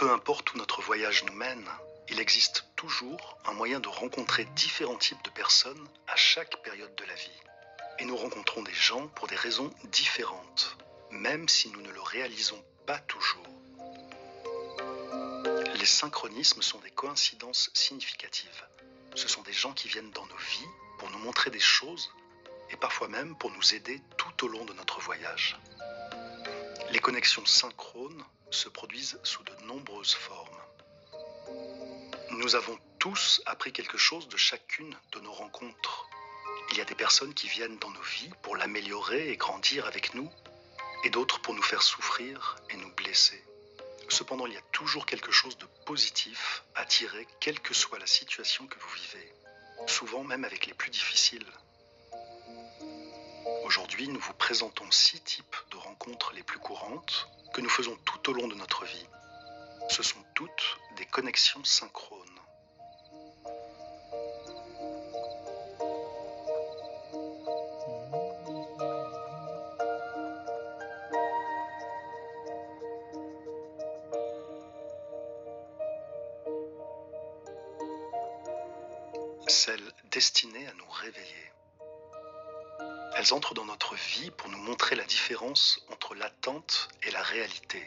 Peu importe où notre voyage nous mène, il existe toujours un moyen de rencontrer différents types de personnes à chaque période de la vie. Et nous rencontrons des gens pour des raisons différentes, même si nous ne le réalisons pas toujours. Les synchronismes sont des coïncidences significatives. Ce sont des gens qui viennent dans nos vies pour nous montrer des choses et parfois même pour nous aider tout au long de notre voyage. Les connexions synchrones se produisent sous de nombreuses formes. Nous avons tous appris quelque chose de chacune de nos rencontres. Il y a des personnes qui viennent dans nos vies pour l'améliorer et grandir avec nous, et d'autres pour nous faire souffrir et nous blesser. Cependant, il y a toujours quelque chose de positif à tirer, quelle que soit la situation que vous vivez, souvent même avec les plus difficiles. Aujourd'hui, nous vous présentons 6 types de rencontres les plus courantes que nous faisons tout au long de notre vie. Ce sont toutes des connexions synchrones. Celles destinées à nous réveiller. Elles entrent dans notre vie pour nous montrer la différence entre l'attente et la réalité.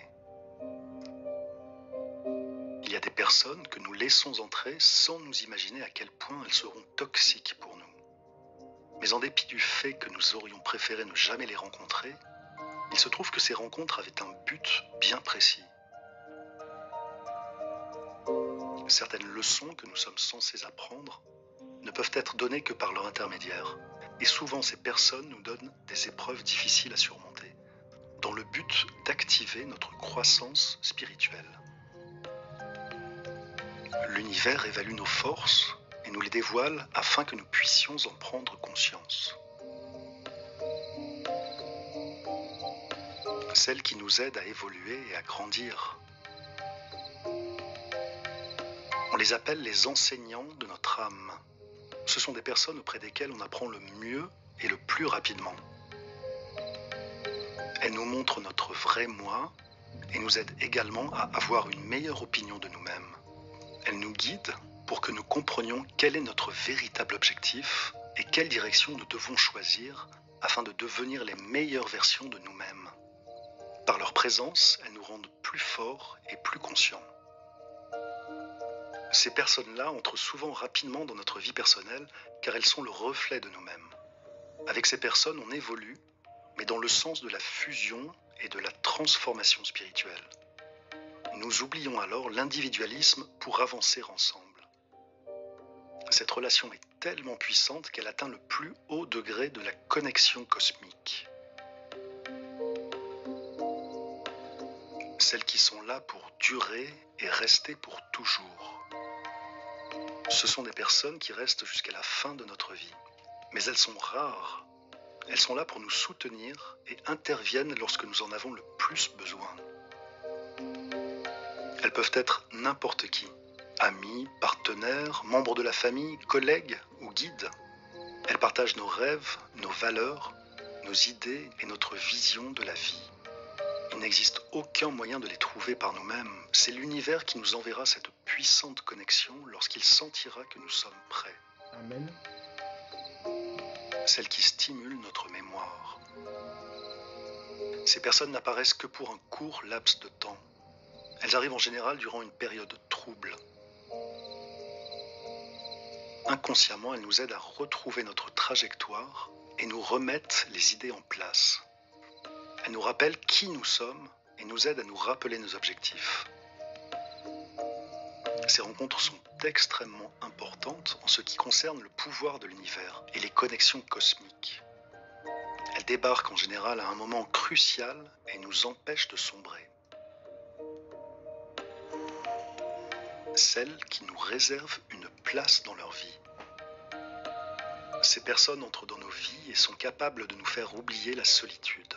Il y a des personnes que nous laissons entrer sans nous imaginer à quel point elles seront toxiques pour nous. Mais en dépit du fait que nous aurions préféré ne jamais les rencontrer, il se trouve que ces rencontres avaient un but bien précis. Certaines leçons que nous sommes censés apprendre ne peuvent être données que par leur intermédiaire. Et souvent, ces personnes nous donnent des épreuves difficiles à surmonter, dans le but d'activer notre croissance spirituelle. L'univers évalue nos forces et nous les dévoile afin que nous puissions en prendre conscience. Celles qui nous aident à évoluer et à grandir. On les appelle les enseignants de notre âme. Ce sont des personnes auprès desquelles on apprend le mieux et le plus rapidement. Elles nous montrent notre vrai moi et nous aident également à avoir une meilleure opinion de nous-mêmes. Elles nous guident pour que nous comprenions quel est notre véritable objectif et quelle direction nous devons choisir afin de devenir les meilleures versions de nous-mêmes. Par leur présence, elles nous rendent plus forts et plus conscients. Ces personnes-là entrent souvent rapidement dans notre vie personnelle car elles sont le reflet de nous-mêmes. Avec ces personnes, on évolue, mais dans le sens de la fusion et de la transformation spirituelle. Nous oublions alors l'individualisme pour avancer ensemble. Cette relation est tellement puissante qu'elle atteint le plus haut degré de la connexion cosmique. Celles qui sont là pour durer et rester pour toujours. Ce sont des personnes qui restent jusqu'à la fin de notre vie. Mais elles sont rares. Elles sont là pour nous soutenir et interviennent lorsque nous en avons le plus besoin. Elles peuvent être n'importe qui. Amis, partenaires, membres de la famille, collègues ou guides. Elles partagent nos rêves, nos valeurs, nos idées et notre vision de la vie. Il n'existe aucun moyen de les trouver par nous-mêmes. C'est l'univers qui nous enverra cette puissante connexion lorsqu'il sentira que nous sommes prêts. Amen. Celles qui stimulent notre mémoire. Ces personnes n'apparaissent que pour un court laps de temps. Elles arrivent en général durant une période trouble. Inconsciemment, elles nous aident à retrouver notre trajectoire et nous remettent les idées en place. Elles nous rappellent qui nous sommes et nous aident à nous rappeler nos objectifs. Ces rencontres sont extrêmement importantes en ce qui concerne le pouvoir de l'univers et les connexions cosmiques. Elles débarquent en général à un moment crucial et nous empêchent de sombrer. Celles qui nous réservent une place dans leur vie. Ces personnes entrent dans nos vies et sont capables de nous faire oublier la solitude.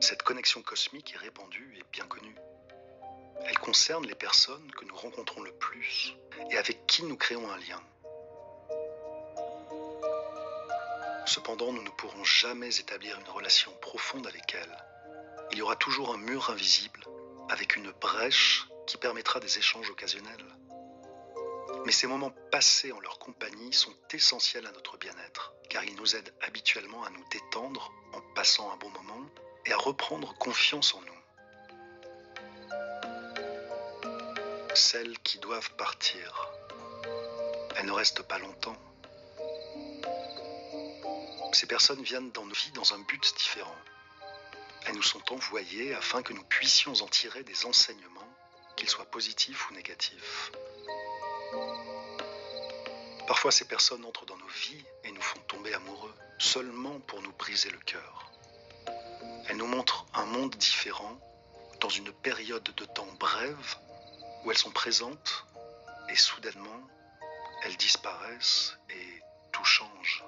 Cette connexion cosmique est répandue et bien connue. Elle concerne les personnes que nous rencontrons le plus et avec qui nous créons un lien. Cependant, nous ne pourrons jamais établir une relation profonde avec elles. Il y aura toujours un mur invisible avec une brèche qui permettra des échanges occasionnels. Mais ces moments passés en leur compagnie sont essentiels à notre bien-être, car ils nous aident habituellement à nous détendre en passant un bon moment et à reprendre confiance en nous. Celles qui doivent partir, elles ne restent pas longtemps. Ces personnes viennent dans nos vies dans un but différent. Elles nous sont envoyées afin que nous puissions en tirer des enseignements, qu'ils soient positifs ou négatifs. Parfois, ces personnes entrent dans nos vies et nous font tomber amoureux, seulement pour nous briser le cœur. Elles nous montrent un monde différent, dans une période de temps brève, où elles sont présentes, et soudainement, elles disparaissent et tout change.